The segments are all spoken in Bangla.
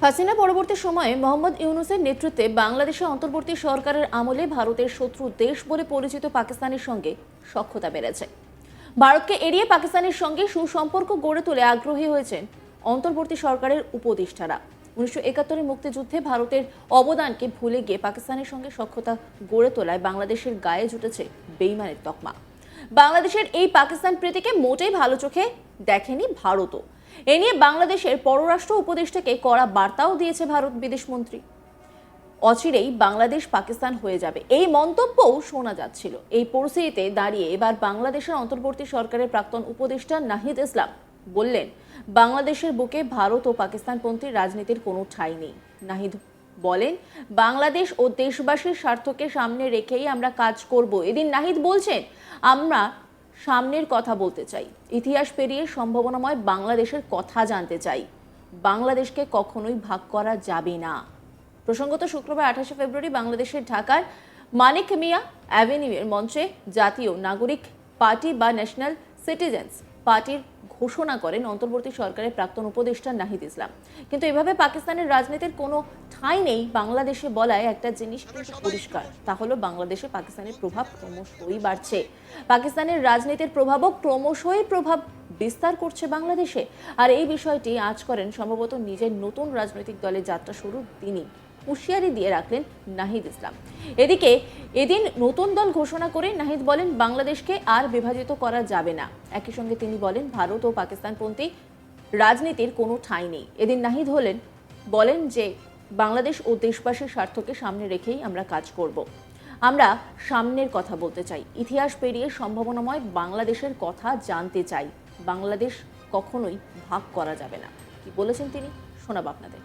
হাসিনা পরবর্তী সময়ে মোহাম্মদ ইউনূসের নেতৃত্বে বাংলাদেশের অন্তর্বর্তী সরকারের আমলে ভারতের শত্রু দেশ বলে পরিচিত পাকিস্তানের সঙ্গে সখ্যতা বেড়েছে। ভারতকে এড়িয়ে পাকিস্তানের সঙ্গে সুসম্পর্ক গড়ে তুলে আগ্রহী হয়েছেন অন্তর্বর্তী সরকারের উপদেষ্টারা। 1971 মুক্তিযুদ্ধে ভারতের অবদানকে ভুলে গিয়ে পাকিস্তানের সঙ্গে সখ্যতা গড়ে তোলায় বাংলাদেশের গায়ে জুটেছে বেইমানের তকমা। বাংলাদেশের এই পাকিস্তান প্রীতিকে মোটেই ভালো চোখে দেখেনি ভারতও। এ নিয়ে বাংলাদেশের পররাষ্ট্র উপদেষ্টাকে কড়া বার্তাও দিয়েছে ভারত বিদেশমন্ত্রী। অচিরেই বাংলাদেশ পাকিস্তান হয়ে যাবে এই মন্তব্যও শোনা যাচ্ছিল। এই পরিস্থিতিতে দাঁড়িয়ে এবার বাংলাদেশের অন্তর্বর্তী সরকারের প্রাক্তন উপদেষ্টা নাহিদ ইসলাম বললেন, বাংলাদেশের বুকে ভারত ও পাকিস্তানপন্থী রাজনীতির কোনো ঠাঁই নেই। নাহিদ বলেন, বাংলাদেশ ও দেশবাসীর স্বার্থকে সামনে রেখেই আমরা কাজ করব। এদিন নাহিদ বলছেন, আমরা সামনের কথা বলতে চাই, ইতিহাস পেরিয়ে সম্ভাবনাময় বাংলাদেশের কথা জানতে চাই। বাংলাদেশকে কখনোই ভাগ করা যাবে না। প্রসঙ্গত শুক্রবার 28 ফেব্রুয়ারি বাংলাদেশের ঢাকার মানিক মিয়া অ্যাভিনিউয়ের মঞ্চে জাতীয় নাগরিক পার্টি বা ন্যাশনাল সিটিজেন্স পার্টির ঘোষণা করেন অন্তর্বর্তী সরকারের প্রাক্তন উপদেষ্টা নাহিদ ইসলাম। কিন্তু এভাবে পাকিস্তানের রাজনীতির কোনো ঠাঁই নেই বাংলাদেশে বলায় একটা জিনিস কিন্তু পরিষ্কার, তা হলো বাংলাদেশে পাকিস্তানের প্রভাব ক্রমশই বাড়ছে। পাকিস্তানের রাজনীতির প্রভাবও ক্রমশই প্রভাব বিস্তার করছে বাংলাদেশে। আর এই বিষয়টি আজ করেন সম্ভবত নিজের নতুন রাজনৈতিক দলের যাত্রা শুরুর দিনই হুঁশিয়ারি দিয়ে রাখলেন নাহিদ ইসলাম। এদিকে এদিন নতুন দল ঘোষণা করে নাহিদ বলেন, বাংলাদেশকে আর বিভাজিত করা যাবে না। একই সঙ্গে তিনি বলেন, ভারত ও পাকিস্তানপন্থী রাজনীতির কোনো ঠাঁই নেই। এদিন নাহিদ বলেন যে বাংলাদেশ ও দেশবাসীর স্বার্থকে সামনে রেখেই আমরা কাজ করব। আমরা সামনের কথা বলতে চাই, ইতিহাস পেরিয়ে সম্ভাবনাময় বাংলাদেশের কথা জানতে চাই। বাংলাদেশ কখনোই ভাগ করা যাবে না। কি বলেছেন তিনি, শোনাব আপনাদের।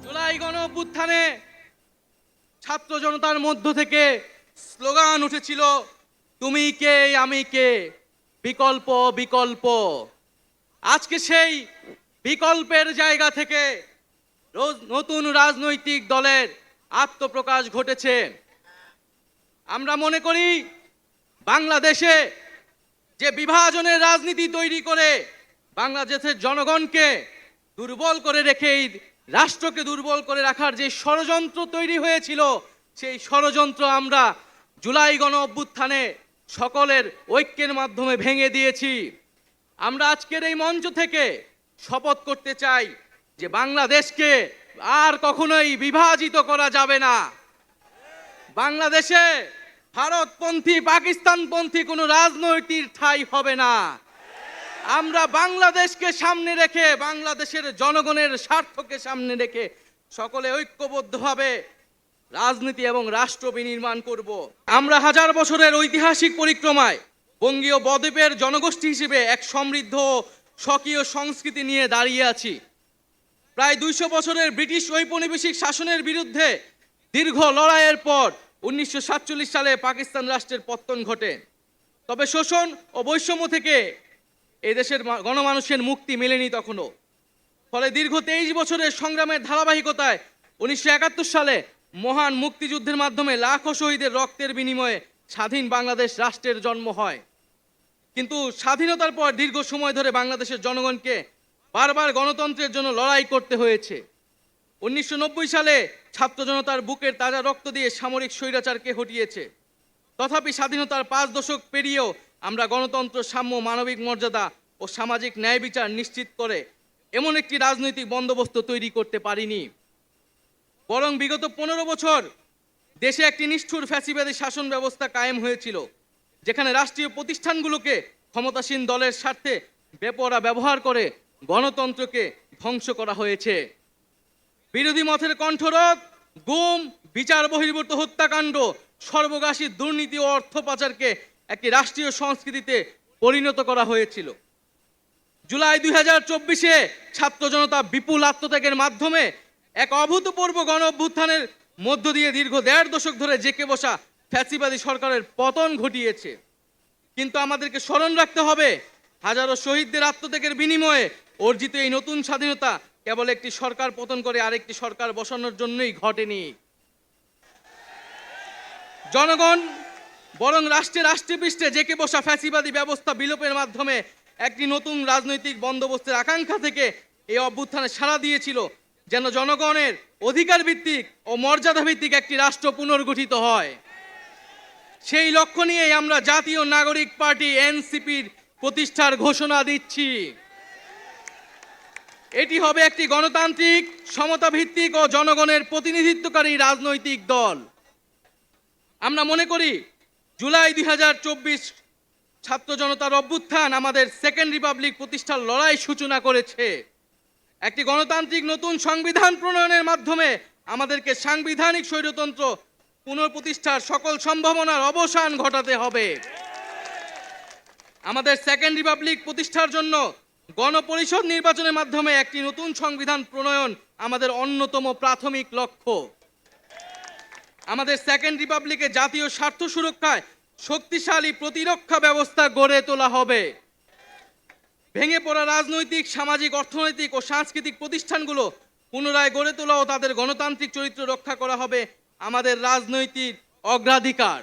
জুলাই গণঅভ্যুত্থানে ছাত্র জনতার মধ্য থেকে স্লোগান উঠেছিল, তুমি কে আমি কে, বিকল্প বিকল্প। আজকে সেই বিকল্পের জায়গা থেকে নতুন রাজনৈতিক দলের আত্মপ্রকাশ ঘটেছে। আমরা মনে করি বাংলাদেশে যে বিভাজনের রাজনীতি তৈরি করে বাংলাদেশের জনগণকে দুর্বল করে রেখে রাষ্ট্রকে দুর্বল করে রাখার যে ষড়যন্ত্র তৈরি হয়েছিল, সেই ষড়যন্ত্র আমরা জুলাই গণ অভ্যুত্থানে সকলের ঐক্যের মাধ্যমে ভেঙে দিয়েছি। আমরা আজকের এই মঞ্চ থেকে শপথ করতে চাই যে বাংলাদেশকে আর কখনোই বিভাজিত করা যাবে না। বাংলাদেশে ভারতপন্থী পাকিস্তানপন্থী কোনো রাজনৈতিক ঠাঁই হবে না। আমরা বাংলাদেশকে সামনে রেখে, বাংলাদেশের জনগণের স্বার্থকে সামনে রেখে সকলে ঐক্যবদ্ধভাবে রাজনীতি এবং রাষ্ট্র বিনির্মাণ করব। আমরা হাজার বছরের ঐতিহাসিক পরিক্রমায় বঙ্গীয় বদ্বীপের জনগোষ্ঠী হিসেবে এক সমৃদ্ধ স্বকীয় সংস্কৃতি নিয়ে দাঁড়িয়ে আছি। প্রায় 200 বছরের ব্রিটিশ ঔপনিবেশিক শাসনের বিরুদ্ধে দীর্ঘ লড়াইয়ের পর 1947 সালে পাকিস্তান রাষ্ট্রের পতন ঘটে। তবে শোষণ ও বৈষম্য থেকে এই দেশের গণমানুষের মুক্তি মেলেনি তখনও। ফলে দীর্ঘ 23 বছরের সংগ্রামের ধারাবাহিকতায় 1971 সালে মহান মুক্তিযুদ্ধের মাধ্যমে লাখো শহীদের রক্তের বিনিময়ে স্বাধীন বাংলাদেশ রাষ্ট্রের জন্ম হয়। কিন্তু স্বাধীনতার পর দীর্ঘ সময় ধরে বাংলাদেশের জনগণকে বারবার গণতন্ত্রের জন্য লড়াই করতে হয়েছে। 1990 সালে ছাত্র জনতার বুকের তাজা রক্ত দিয়ে সামরিক স্বৈরাচারকে হটিয়েছে। তথাপি স্বাধীনতার 5 দশক পেরিয়েও আমরা গণতন্ত্র, সাম্য, মানবিক মর্যাদা ও সামাজিক ন্যায় বিচার নিশ্চিত করে এমন একটি রাজনৈতিক বন্দোবস্ত তৈরি করতে পারিনি। বরং বিগত 15 বছর দেশে একটি নিষ্ঠুর ফ্যাসিবাদী শাসন ব্যবস্থা কায়েম হয়েছিল, যেখানে রাষ্ট্রীয় প্রতিষ্ঠানগুলোকে ক্ষমতাসীন দলের স্বার্থে বেপরোয়া ব্যবহার করে গণতন্ত্রকে ধ্বংস করা হয়েছে। বিরোধী মতের কণ্ঠরোধ, গুম, বিচার বহির্ভূত হত্যাকাণ্ড, সর্বগ্রাসী দুর্নীতি ও অর্থ পাচারকে একটি রাষ্ট্রীয় সংস্কৃতিতে পরিণত করা হয়েছিল। জুলাই 2024-এ ছাত্র জনতা বিপুল আত্মত্যাগের মাধ্যমে এক অভূতপূর্ব গণ অভ্যুত্থানের মধ্য দিয়ে দীর্ঘ 1.5 দশক ধরে জেঁকে বসা ফ্যাসিবাদী সরকারের পতন ঘটিয়েছে। কিন্তু আমাদেরকে স্মরণ রাখতে হবে, হাজারো শহীদদের আত্মত্যাগের বিনিময়ে অর্জিত এই নতুন স্বাধীনতা কেবল একটি সরকার পতন করে আরেকটি সরকার বসানোর জন্যই ঘটেনি। জনগণ বরং রাষ্ট্রে পৃষ্ঠে জেঁকে বসা ফ্যাসিবাদী ব্যবস্থা বিলোপের মাধ্যমে একটি নতুন রাজনৈতিক বন্দোবস্তের আকাঙ্ক্ষা থেকে এই অভ্যুত্থানে সাড়া দিয়েছিল যেন জনগণের অধিকার ভিত্তিক ও মর্যাদা ভিত্তিক একটি রাষ্ট্র পুনর্গঠিত হয়। সেই লক্ষ্য নিয়েই আমরা জাতীয় নাগরিক পার্টি এনসিপির প্রতিষ্ঠার ঘোষণা দিচ্ছি। এটি হবে একটি গণতান্ত্রিক, সমতা ভিত্তিক ও জনগণের প্রতিনিধিত্বকারী রাজনৈতিক দল। আমরা মনে করি জুলাই 2024 ছাত্র জনতার অভ্যুত্থান আমাদের সেকেন্ড রিপাবলিক প্রতিষ্ঠার লড়াই সূচনা করেছে। একটি গণতান্ত্রিক নতুন সংবিধান প্রণয়নের মাধ্যমে আমাদেরকে সাংবিধানিক স্বৈরতন্ত্র পুনঃপ্রতিষ্ঠার সকল সম্ভাবনার অবসান ঘটাতে হবে। আমাদের সেকেন্ড রিপাবলিক প্রতিষ্ঠার জন্য গণপরিষদ নির্বাচনের মাধ্যমে একটি নতুন সংবিধান প্রণয়ন আমাদের অন্যতম প্রাথমিক লক্ষ্য। আমাদের সেকেন্ড রিপাবলিকে জাতীয় স্বার্থ সুরক্ষায় শক্তিশালী প্রতিরক্ষা ব্যবস্থা গড়ে তোলা হবে। ভেঙে পড়া রাজনৈতিক, সামাজিক, অর্থনৈতিক ও সাংস্কৃতিক প্রতিষ্ঠানগুলো পুনরায় গড়ে তোলা ও তাদের গণতান্ত্রিক চরিত্র রক্ষা করা হবে আমাদের রাজনৈতিক অগ্রাধিকার।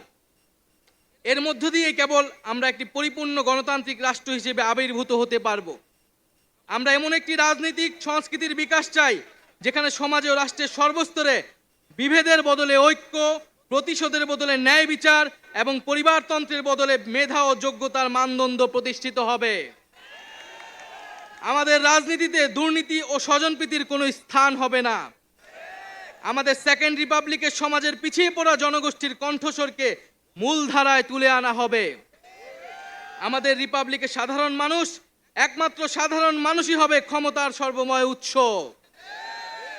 এর মধ্য দিয়ে কেবল আমরা একটি পরিপূর্ণ গণতান্ত্রিক রাষ্ট্র হিসেবে আবির্ভূত হতে পারব। আমরা এমন একটি রাজনৈতিক সংস্কৃতির বিকাশ চাই যেখানে সমাজে ও রাষ্ট্রের সর্বস্তরে বিভেদের বদলে ঐক্য, প্রতিশোধের বদলে ন্যায় বিচার এবং পরিবারতন্ত্রের বদলে মেধা ও যোগ্যতার মানদণ্ড প্রতিষ্ঠিত হবে। আমাদের রাজনীতিতে দুর্নীতি ও স্বজনপ্রীতির কোনো স্থান হবে না। আমাদের সেকেন্ড রিপাবলিকের সমাজের পিছিয়ে পড়া জনগোষ্ঠীর কণ্ঠস্বরকে মূলধারায় তুলে আনা হবে। আমাদের রিপাবলিকের সাধারণ মানুষ, একমাত্র সাধারণ মানুষই হবে ক্ষমতার সর্বময় উৎস।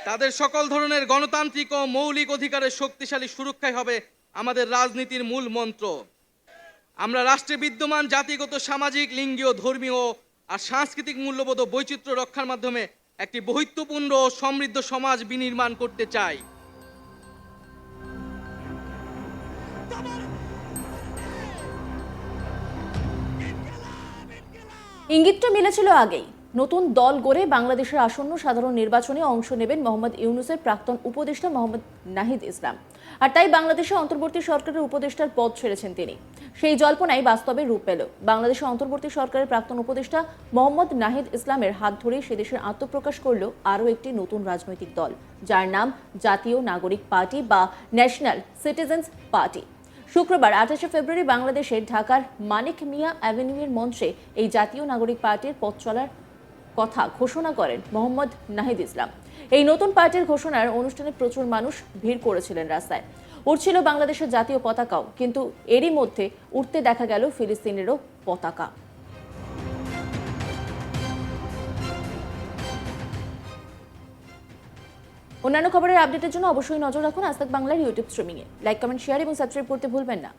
তাদের সকল ধরনের গণতান্ত্রিক ও মৌলিক অধিকারের শক্তিশালী সুরক্ষাই হবে আমাদের রাজনীতির মূল মন্ত্র। আমরা রাষ্ট্রে বিদ্যমান জাতিগত, সামাজিক, লিঙ্গীয়, ধর্মীয় আর সাংস্কৃতিক মূল্যবোধ ও বৈচিত্র্য রক্ষার মাধ্যমে একটি বৈচিত্র্যপূর্ণ ও সমৃদ্ধ সমাজ বিনির্মাণ করতে চাই। ইঙ্গিতটা মিলেছিল আগেই। নতুন দল গড়ে বাংলাদেশের আসন্ন সাধারণ নির্বাচনে অংশ নেবেন মোহাম্মদ ইউনূসের প্রাক্তন উপদেষ্টা মোহাম্মদ নাহিদ ইসলাম। আর তাই বাংলাদেশে অন্তর্বর্তী সরকারের উপদেষ্টার পদ ছেড়েছেন তিনি। সেই জল্পনাই বাস্তবে রূপ পেল। বাংলাদেশে অন্তর্বর্তী সরকারের প্রাক্তন উপদেষ্টা মোহাম্মদ নাহিদ ইসলামের হাত ধরেই সেদেশের আত্মপ্রকাশ করল আরও একটি নতুন রাজনৈতিক দল, যার নাম জাতীয় নাগরিক পার্টি বা ন্যাশনাল সিটিজেন্স পার্টি। শুক্রবার 28 ফেব্রুয়ারি বাংলাদেশের ঢাকার মানিক মিয়া অ্যাভিনিউয়ের মঞ্চে এই জাতীয় নাগরিক পার্টির পথ চলার কথা ঘোষণা করেন মোহাম্মদ নাহিদ ইসলাম। এই নতুন পার্টির ঘোষণার অনুষ্ঠানে প্রচুর মানুষ ভিড় করেছিলেন রাস্তায়। উঠছিল বাংলাদেশের জাতীয় পতাকাও, কিন্তু এরই মধ্যে উঠতে দেখা গেল ফিলিস্তিনেরও পতাকা। অন্যান্য খবরের আপডেটের জন্য অবশ্যই নজর রাখুন আজ তাক বাংলার ইউটিউব স্ট্রিমিংয়ে। লাইক, কমেন্ট, শেয়ার এবং সাবস্ক্রাইব করতে ভুলবেন না।